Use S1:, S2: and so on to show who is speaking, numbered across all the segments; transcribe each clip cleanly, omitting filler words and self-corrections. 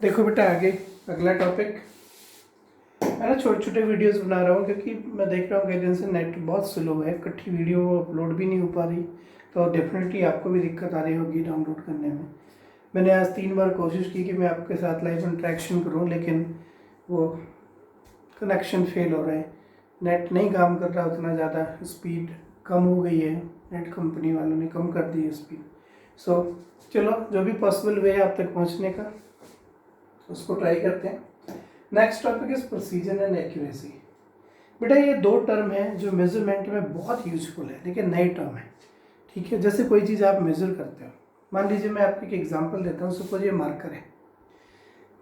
S1: देखो बेटा, आगे अगला टॉपिक। मैं ना छोटे छोटे वीडियोस बना रहा हूँ क्योंकि मैं देख रहा हूँ कई दिन से नेट बहुत स्लो है, इकट्ठी वीडियो अपलोड भी नहीं हो पा रही, तो डेफिनेटली आपको भी दिक्कत आ रही होगी डाउनलोड करने में। मैंने आज 3 बार कोशिश की कि मैं आपके साथ लाइव इंटरेक्शन करूँ, लेकिन वो कनेक्शन फेल हो रहा है, नेट नहीं काम कर रहा उतना ज़्यादा, स्पीड कम हो गई है, नेट कंपनी वालों ने कम कर दी है स्पीड। सो चलो, जो भी पॉसिबल वे है आप तक पहुँचने का उसको ट्राई करते हैं। Next topic is precision and accuracy. बेटा, ये 2 टर्म है जो मेजरमेंट में बहुत यूजफुल है, लेकिन नई टर्म है। ठीक है, जैसे कोई चीज़ आप मेजर करते हो, मान लीजिए मैं आपको एक एग्जांपल देता हूँ। सपोज ये मार्कर है,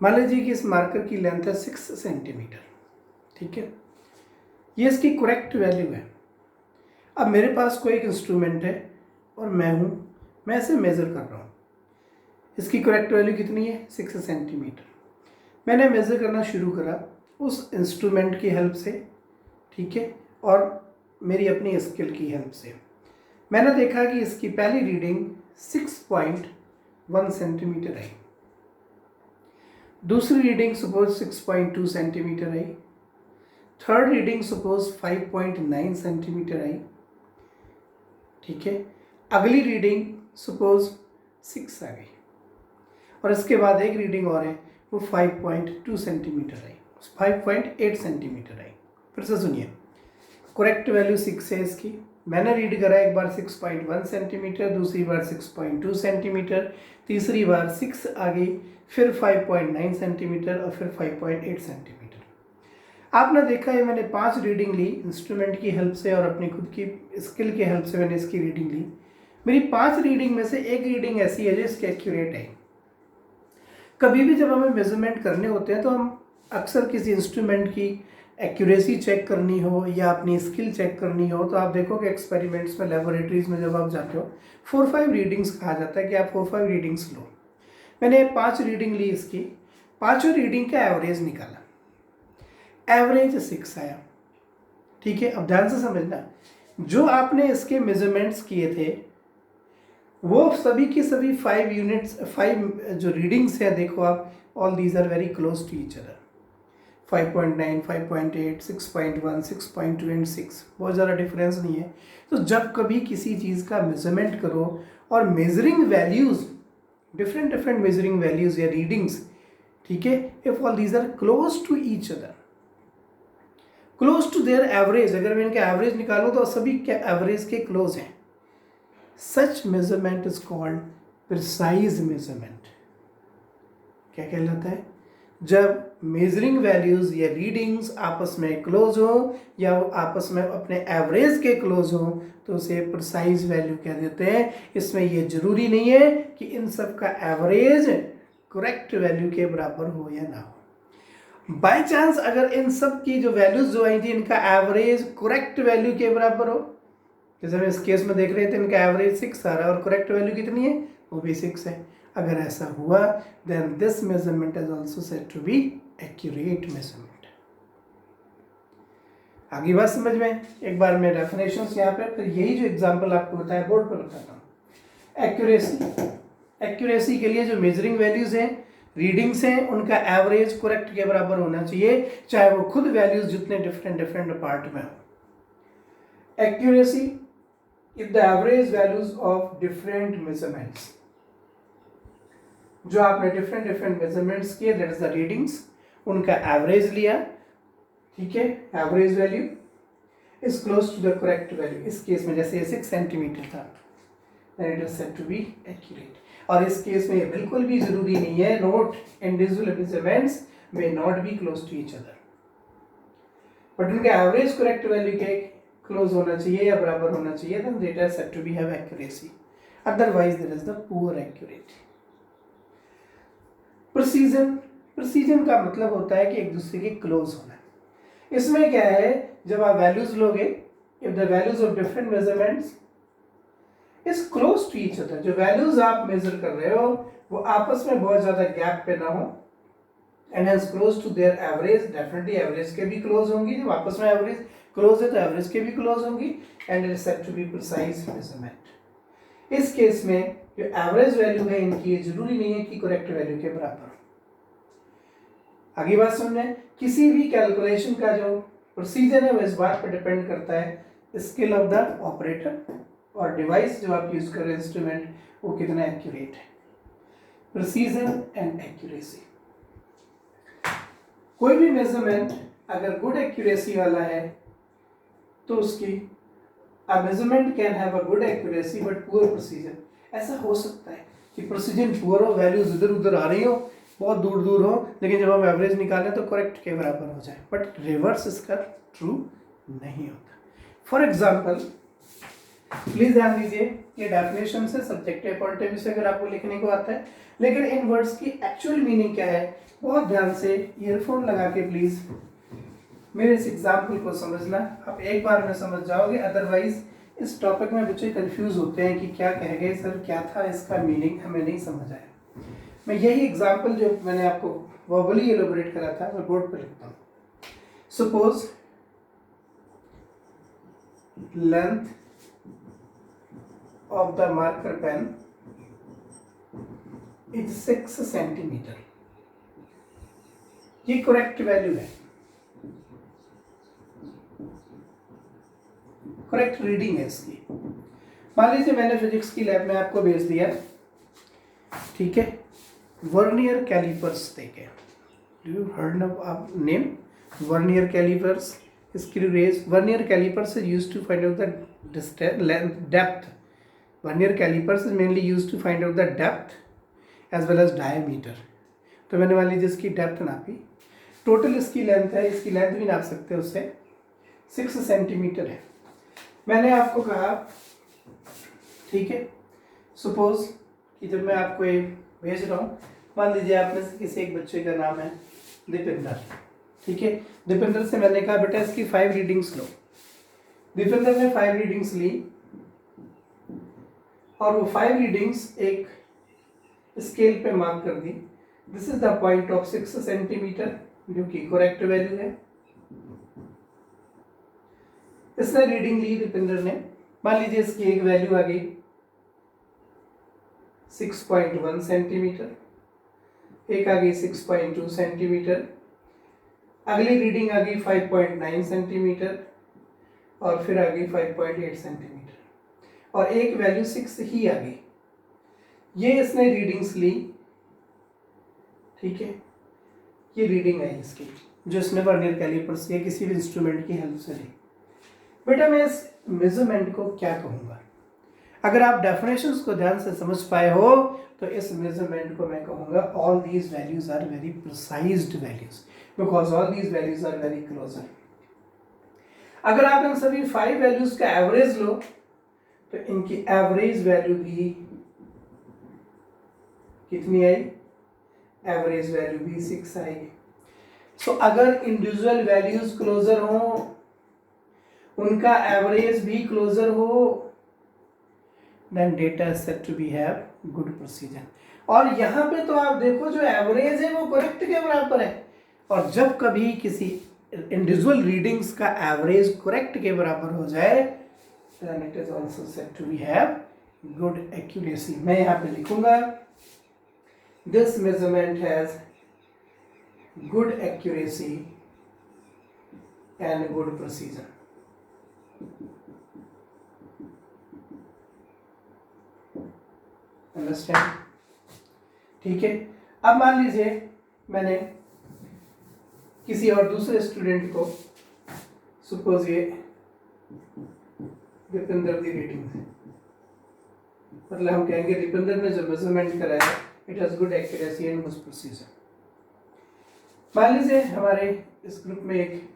S1: मान लीजिए कि इस मार्कर की लेंथ है 6 सेंटीमीटर। ठीक है, ये इसकी करेक्ट वैल्यू है। अब मेरे पास कोई एक इंस्ट्रूमेंट है और मैं इसे मेज़र कर रहा हूँ। इसकी करेक्ट वैल्यू कितनी है? 6 सेंटीमीटर। मैंने मेज़र करना शुरू करा उस इंस्ट्रूमेंट की हेल्प से, ठीक है, और मेरी अपनी स्किल की हेल्प से। मैंने देखा कि इसकी पहली रीडिंग 6.1 सेंटीमीटर आई, दूसरी रीडिंग सपोज 6.2 सेंटीमीटर आई, थर्ड रीडिंग सपोज 5.9 सेंटीमीटर आई। ठीक है, अगली रीडिंग सपोज 6 आ गई, और इसके बाद एक रीडिंग और है, वो 5.2 सेंटीमीटर आई, 5.8 सेंटीमीटर आई। फिर से सुनिए, करेक्ट वैल्यू 6 है इसकी। मैंने रीड करा एक बार 6.1 सेंटीमीटर, दूसरी बार 6.2 सेंटीमीटर, तीसरी बार 6 आ गई, फिर 5.9 सेंटीमीटर और फिर 5.8 सेंटीमीटर। आपने देखा है मैंने 5 रीडिंग ली इंस्ट्रूमेंट की हेल्प से और अपनी खुद की स्किल की हेल्प से मैंने इसकी रीडिंग ली। मेरी 5 रीडिंग में से एक रीडिंग ऐसी है जो इसकी एक्यूरेट है। कभी भी जब हमें मेजरमेंट करने होते हैं तो हम अक्सर किसी इंस्ट्रूमेंट की एक्यूरेसी चेक करनी हो या अपनी स्किल चेक करनी हो, तो आप देखो कि एक्सपेरिमेंट्स में, लेबोरेटरीज में जब आप जाते हो 4-5 रीडिंग्स कहा जाता है कि आप 4-5 रीडिंग्स लो। मैंने 5 रीडिंग ली इसकी, पाँचों रीडिंग का एवरेज निकाला, एवरेज 6 आया। ठीक है, अब ध्यान से समझना, जो आपने इसके मेजरमेंट्स किए थे वो सभी की सभी 5 यूनिट्स, 5 जो रीडिंग्स हैं, देखो आप, all these are very close to each other. 5.9, 5.8, 6.1, 6.2 and 6, बहुत ज़्यादा डिफरेंस नहीं है। तो जब कभी किसी चीज़ का मेजरमेंट करो और measuring values, different different measuring values या रीडिंग्स, ठीक है, if all these are close to each other, close to their average, अगर मैं इनका एवरेज निकालूँ तो सभी के एवरेज के क्लोज हैं, such measurement is called precise measurement. क्या कहलाता है? जब मेजरिंग वैल्यूज या रीडिंग्स आपस में क्लोज हो या आपस में अपने एवरेज के क्लोज हो तो उसे प्रिसाइज वैल्यू कह देते हैं। इसमें यह जरूरी नहीं है कि इन सब का एवरेज करेक्ट वैल्यू के बराबर हो या ना हो। बाय चांस अगर इन सब की जो वैल्यूज जो आई थी इनका एवरेज करेक्ट वैल्यू के बराबर हो, जैसे हम इस केस में देख रहे थे इनका एवरेज 6 आ रहा है और करेक्ट वैल्यू कितनी है? वो भी 6 है। अगर ऐसा हुआ then this measurement is also said to be accurate measurement. आगे बात समझ में? एक बार मैं डेफिनेशंस यहाँ पे, फिर यही जो एग्जांपल आपको बताया बोर्ड पर बताता हूँ। एक्यूरेसी के लिए जो मेजरिंग वैल्यूज हैं, रीडिंग्स हैं, उनका एवरेज करेक्ट के बराबर होना चाहिए, चाहे वो खुद वैल्यूज जितने डिफरेंट पार्ट में हो। Accuracy if the average values of different measurements, जो आपने डिफरेंट मेजरमेंट्स किए, दैट इज द रीडिंग्स, उनका एवरेज लिया, ठीक है, average value is close to the correct value. इस केस में जैसे 6 सेंटीमीटर था, then it is said to be accurate। और इस केस में ये बिल्कुल भी जरूरी नहीं है, note individual measurements may not be close to each other, but उनका एवरेज करेक्ट वैल्यू के क्लोज होना चाहिए या बराबर होना चाहिए, then data is said to be have accuracy, otherwise there is the poor accurate। Precision का मतलब होता है कि एक दूसरे के क्लोज होना। इसमें क्या है, जब आप वैल्यूज लोगे, if the values of different measurements is close to each other, जो वैल्यूज आप मेजर कर रहे हो वो आपस में बहुत ज्यादा गैप पे ना हो, and hence close to their average, definitely average के भी क्लोज होंगी, जब आपस में एवरेज क्लोज है तो एवरेज के भी क्लोज होंगी, and it is said to be precise measurement. इस केस में जो एवरेज वैल्यू है इनकी, ये जरूरी नहीं है कि करेक्ट वैल्यू के बराबर हो। आगे बात समझें, किसी भी कैलकुलेशन का जो प्रोसीजर है वो इस बात पर डिपेंड करता है स्किल ऑफ द ऑपरेटर और डिवाइस जो आप यूज कर रहे हैं इंस्ट्रूमेंट वो कितना एक्यूरेट है। प्रिसीजन एंड एक्यूरेसी, कोई भी मेजरमेंट अगर गुड एक्यूरेसी वाला है तो उसकी a measurement can have a good accuracy but poor precision। ऐसा हो सकता है कि प्रिसीजन पुअर हो, वैल्यूज इधर उधर आ रही हो, बहुत दूर दूर हो, लेकिन जब हम एवरेज निकालें तो करेक्ट के बराबर हो जाए, बट रिवर्स इसका ट्रू नहीं होता। फॉर एग्जाम्पल प्लीज ध्यान दीजिए, ये डेफिनेशन से सब्जेक्टिव पॉइंट ऑफ व्यू से अगर आपको लिखने को आता है, लेकिन इन वर्ड्स की एक्चुअल मीनिंग क्या है बहुत ध्यान से ईयरफोन लगा के प्लीज मेरे इस एग्जाम्पल को समझना। आप एक बार में समझ जाओगे, अदरवाइज इस टॉपिक में बच्चे कंफ्यूज होते हैं कि क्या कह गए सर, क्या था इसका मीनिंग, हमें नहीं समझ आया। मैं यही एग्जाम्पल जो मैंने आपको वर्बली एलोबरेट करा था मैं बोर्ड पर लिखता हूँ। Suppose length of the marker pen is 6 centimetre, ये करेक्ट वैल्यू है, करेक्ट रीडिंग है इसकी। मान लीजिए मैंने फिजिक्स की लैब में आपको भेज दिया, ठीक है, वर्नियर कैलिपर्स देके, do you heard of name vernier callipers, screw gauge. Vernier callipers is used to find out the depth, vernier callipers is mainly used to find out the depth as well as diameter. तो मैंने मान लीजिए इसकी depth नापी, total इसकी length है, इसकी length भी नाप सकते हैं उससे, 6 सेंटीमीटर है। मैंने आपको कहा, ठीक है, सपोज कि जब मैं आपको ये भेज रहा हूँ, मान लीजिए आप में से किसी एक बच्चे का नाम है दीपिंदर, ठीक है, दीपिंदर से मैंने कहा बेटा इसकी 5 रीडिंग्स लो। दीपिंदर ने 5 रीडिंग्स ली और वो 5 रीडिंग्स एक स्केल पे मार्क कर दी। This is the point of 6 centimetre जो कि करेक्ट वैल्यू है। इसने रीडिंग ली दीपिंदर ने, मान लीजिए इसकी एक वैल्यू आ गई 6.1 सेंटीमीटर, एक आ गई 6.2 सेंटीमीटर, अगली रीडिंग आ गई 5.9 सेंटीमीटर और फिर आ गई 5.8 सेंटीमीटर और एक वैल्यू 6 ही आ गई। ये इसने रीडिंग्स ली, ठीक है, ये रीडिंग आई इसकी जो इसने वर्नियर कैलिपर से या किसी भी इंस्ट्रूमेंट की हेल्प से ली। बेटा मैं इस मेजरमेंट को क्या कहूँगा, अगर आप डेफिनेशंस को ध्यान से समझ पाए हो तो इस मेजरमेंट को मैं कहूँगा all these values are very precised values because all these values are very closer. अगर आप इन सभी 5 वैल्यूज का एवरेज लो तो इनकी एवरेज वैल्यू भी कितनी आई, एवरेज वैल्यू भी 6 आएगी। सो अगर इंडिविजुअल वैल्यूज क्लोजर हो, उनका एवरेज भी क्लोजर हो, then data is said to be have good precision. और यहाँ पे तो आप देखो जो एवरेज है वो करेक्ट के बराबर है, और जब कभी किसी इंडिविजुअल रीडिंग्स का एवरेज करेक्ट के बराबर हो जाए then it is also said to be have good accuracy. मैं यहाँ पे लिखूंगा this measurement has good accuracy and good precision. Understand, ठीक है। अब मान लीजिए मैंने किसी और दूसरे स्टूडेंट को, सपोज ये दीपिंदर की रीडिंग है, मतलब हम कहेंगे दीपिंदर ने जो मेजरमेंट कराया it has good accuracy and good precision. मान लीजिए हमारे इस ग्रुप में एक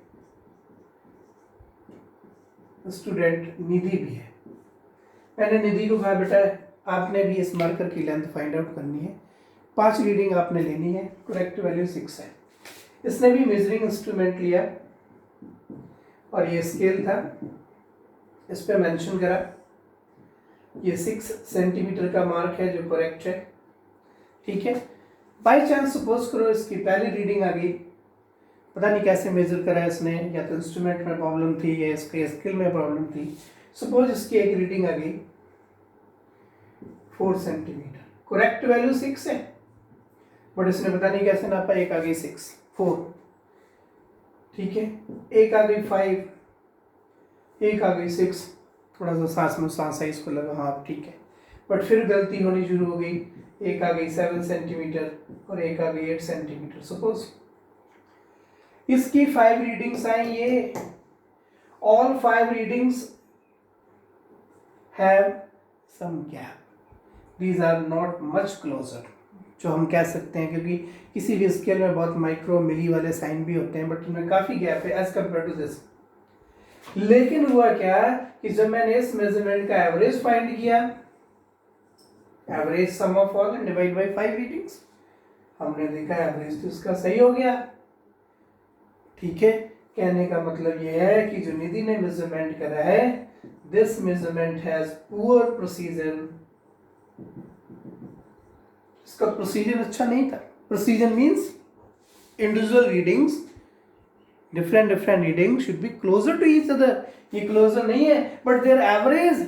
S1: स्टूडेंट निधि भी है। मैंने निधि को कहा बेटा आपने भी इस मार्कर की लेंथ फाइंड आउट करनी है, 5 रीडिंग आपने लेनी है, करेक्ट वैल्यू 6 है। इसने भी मेजरिंग इंस्ट्रूमेंट लिया और ये स्केल था, इस पे मेंशन करा ये 6 सेंटीमीटर का मार्क है जो करेक्ट है, ठीक है। बाई चांस सपोज करो इसकी पहली रीडिंग आ गई, पता नहीं कैसे मेजर करा इसने, या तो इंस्ट्रूमेंट में प्रॉब्लम थी या इसके स्किल में प्रॉब्लम थी। सपोज इसकी एक रीडिंग आ गई 4 सेंटीमीटर, करेक्ट वैल्यू 6 है, बट इसने पता नहीं कैसे नापा, एक आ गई 6। 4, ठीक है, एक आ गई 5, एक आ गई 6, थोड़ा सा सांस में सांस है इसको लगा, हाँ ठीक है, बट फिर गलती होनी शुरू हो गई, एक आ गई 7 सेंटीमीटर और एक आ गई 8 सेंटीमीटर। सपोज इसकी 5 रीडिंग्स आई, ये all 5 readings have some gap, these are not much closer, जो हम कह सकते हैं, क्योंकि किसी भी स्केल में बहुत माइक्रो मिली वाले साइन भी होते हैं, बट उनमें काफ़ी गैप है एज कम्पेयर टू दिस। लेकिन हुआ क्या कि जब मैंने इस मेजरमेंट का एवरेज फाइंड किया, average some of all and divide by 5 readings, हमने देखा एवरेज तो इसका सही हो गया, ठीक है। कहने का मतलब यह है कि जो निधि ने मेजरमेंट करा है, this measurement has poor precision, इसका प्रोसीजर अच्छा नहीं था। Procedure means individual readings, different reading should be closer to each other, ये क्लोजर नहीं है, but their average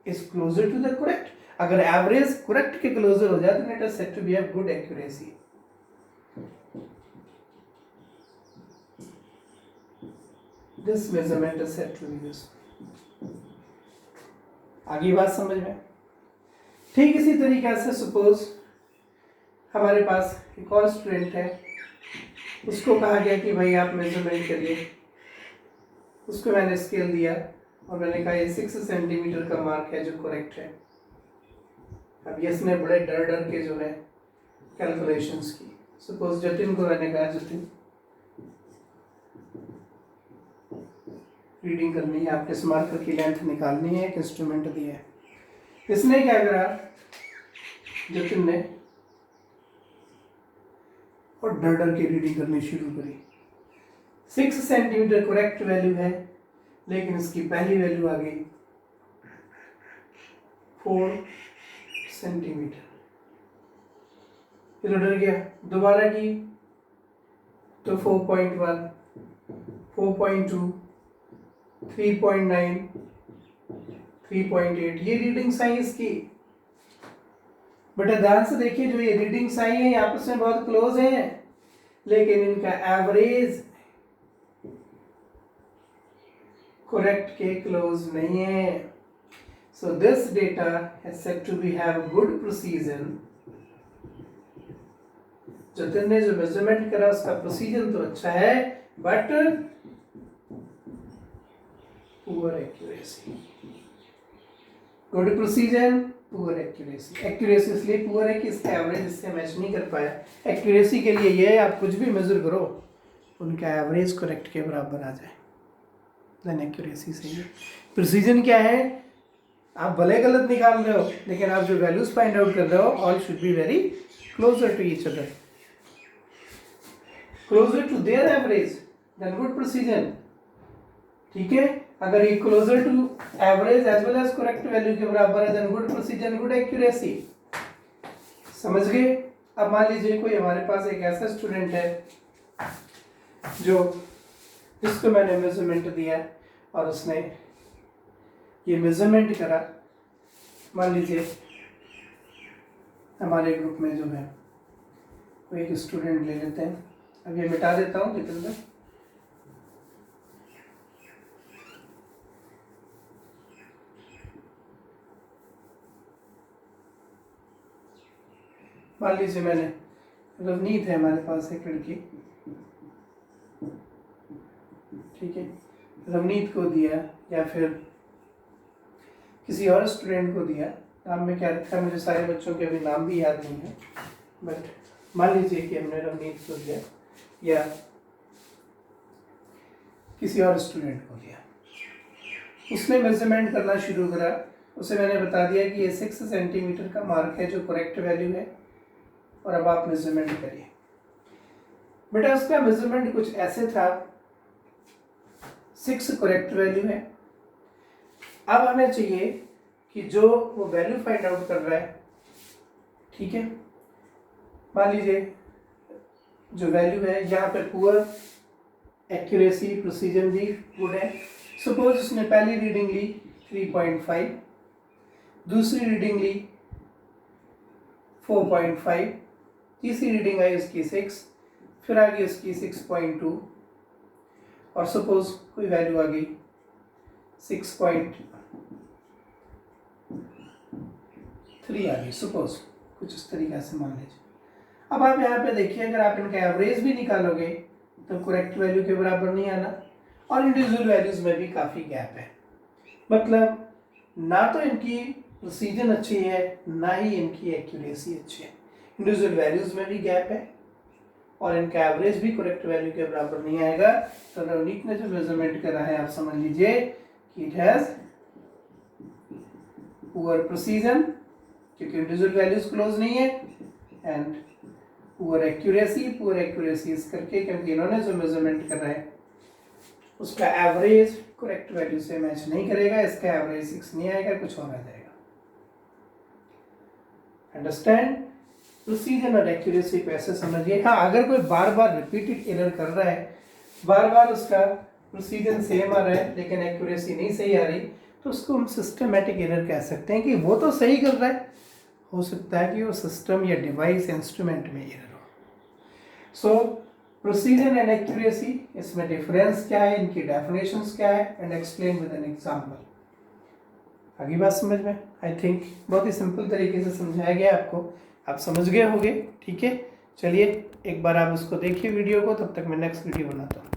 S1: is closer to the correct. अगर एवरेज करेक्ट के क्लोजर हो जाए तो it is said to be have good accuracy. This measurement is said to be this. आगे बात समझ में? ठीक इसी तरीके से सपोज हमारे पास एक और स्टूडेंट है, उसको कहा गया कि भाई आप मेजरमेंट करिए, उसको मैंने स्केल दिया और मैंने कहा ये 6 सेंटीमीटर का मार्क है जो करेक्ट है। अब ये इसने बड़े डर के जो है कैलकुलेशंस की। सपोज जतिन को मैंने कहा जतिन रीडिंग करनी है, आपके इस मार्कर की लेंथ निकालनी है, एक इंस्ट्रूमेंट दिया है। इसने क्या करा, जतिन ने, और डर के रीडिंग करनी शुरू करी। 6 सेंटीमीटर करेक्ट वैल्यू है, लेकिन इसकी पहली वैल्यू आ गई 4 सेंटीमीटर। फिर डर गया, दोबारा की तो 4.1, 4.2, 3.9, 3.8 ये रीडिंग्स आई इसकी। बेटा ध्यान से देखिए, जो ये रीडिंग्स आई हैं आपस में बहुत क्लोज हैं, लेकिन इनका एवरेज करेक्ट के क्लोज नहीं है। So this data is said to be have good precision। Jatin ने जो मेजरमेंट करा उसका प्रोसीजन तो अच्छा है, but poor accuracy. Good precision, poor accuracy. Accuracy इसलिए पुअर है कि इसका एवरेज इससे मैच नहीं कर पाया। एक्यूरेसी के लिए ये आप कुछ भी मेजर करो, उनका एवरेज करेक्ट के बराबर आ जाए, देन एक्यूरेसी सही है। प्रोसीजन क्या है, आप भले गलत निकाल रहे हो, लेकिन आप जो वैल्यूज फाइंड आउट कर रहे हो all should be very closer to each other, closer to their average, then good precision, ठीक है। अगर ये closer to average as well as correct value के बराबर है, then good precision, good accuracy. समझ गए? अब मान लीजिए कोई हमारे पास एक ऐसा स्टूडेंट है जो, जिसको मैंने मेजरमेंट दिया और उसने ये मेजरमेंट करा। मान लीजिए हमारे ग्रुप में जो है वो एक स्टूडेंट ले लेते हैं, अब ये मिटा देता हूँ जितेंद्र। मान लीजिए मैंने, रवनीत है हमारे पास एक लड़की, ठीक है, रवनीत को दिया या फिर किसी और स्टूडेंट को दिया। नाम में क्या रखा है, मुझे सारे बच्चों के अभी नाम भी याद नहीं है, बट मान लीजिए कि हमने रवनीत को दिया या किसी और स्टूडेंट को दिया। उसने मेजरमेंट करना शुरू करा, उसे मैंने बता दिया कि ये 6 सेंटीमीटर का मार्क है जो करेक्ट वैल्यू है, और अब आप मेजरमेंट करिए। बेटा उसका मेजरमेंट कुछ ऐसे था, 6 करेक्ट वैल्यू है। अब हमें चाहिए कि जो वो वैल्यू फाइंड आउट कर रहा है, ठीक है, मान लीजिए जो वैल्यू है यहाँ पे पुअर एक्यूरेसी, प्रोसीजन भी गुड है। सपोज उसने पहली रीडिंग ली 3.5, दूसरी रीडिंग ली 4.5, तीसरी रीडिंग आई उसकी 6, फिर आ गई उसकी 6.2 और सपोज कोई वैल्यू आ गई 6.3 आ गई, सपोज कुछ इस तरीके से मान लीजिए। अब आप यहाँ पे देखिए, अगर आप इनका एवरेज भी निकालोगे तो करेक्ट वैल्यू के बराबर नहीं आना, और इंडिविजुअल वैल्यूज में भी काफ़ी गैप है। मतलब ना तो इनकी प्रिसीजन अच्छी है, ना ही इनकी एक्यूरेसी अच्छी है। इंडिविजुअल वैल्यूज में भी गैप है और इनका एवरेज भी करेक्ट वैल्यू के बराबर नहीं आएगा। तो रवनीत ने जो मेजरमेंट करा है, आप समझ लीजिए कि इट हैज पुअर प्रिसीजन, क्योंकि इंडिविजुअल वैल्यूज क्लोज नहीं है, एंड पुअर एक्यूरेसी इस करके, क्योंकि इन्होंने जो मेजरमेंट कर रहा है उसका एवरेज करेक्ट वैल्यू से मैच नहीं करेगा, इसका एवरेज 6 नहीं आएगा, कुछ और आ जाएगा। अंडरस्टैंड? प्रिसीजन और एक्यूरेसी को ऐसे समझिए। हाँ, अगर कोई बार बार रिपीटेड एरर कर रहा है, बार बार उसका प्रिसीजन सेम आ रहा है लेकिन एक्यूरेसी नहीं सही आ रही, तो उसको हम सिस्टमेटिक एरर कह सकते हैं कि वो तो सही कर रहा है, हो सकता है कि वो सिस्टम या डिवाइस इंस्ट्रूमेंट में एरर हो। सो प्रिसीजन एंड एक्यूरेसी, इसमें डिफरेंस क्या है, इनकी डेफिनेशंस क्या है, and explain with an example. आगे बात समझ में? आई थिंक बहुत ही सिंपल तरीके से समझाया गया आपको, आप समझ गए होंगे। ठीक है, चलिए एक बार आप उसको देखिए वीडियो को, तब तक मैं नेक्स्ट वीडियो बनाता हूँ।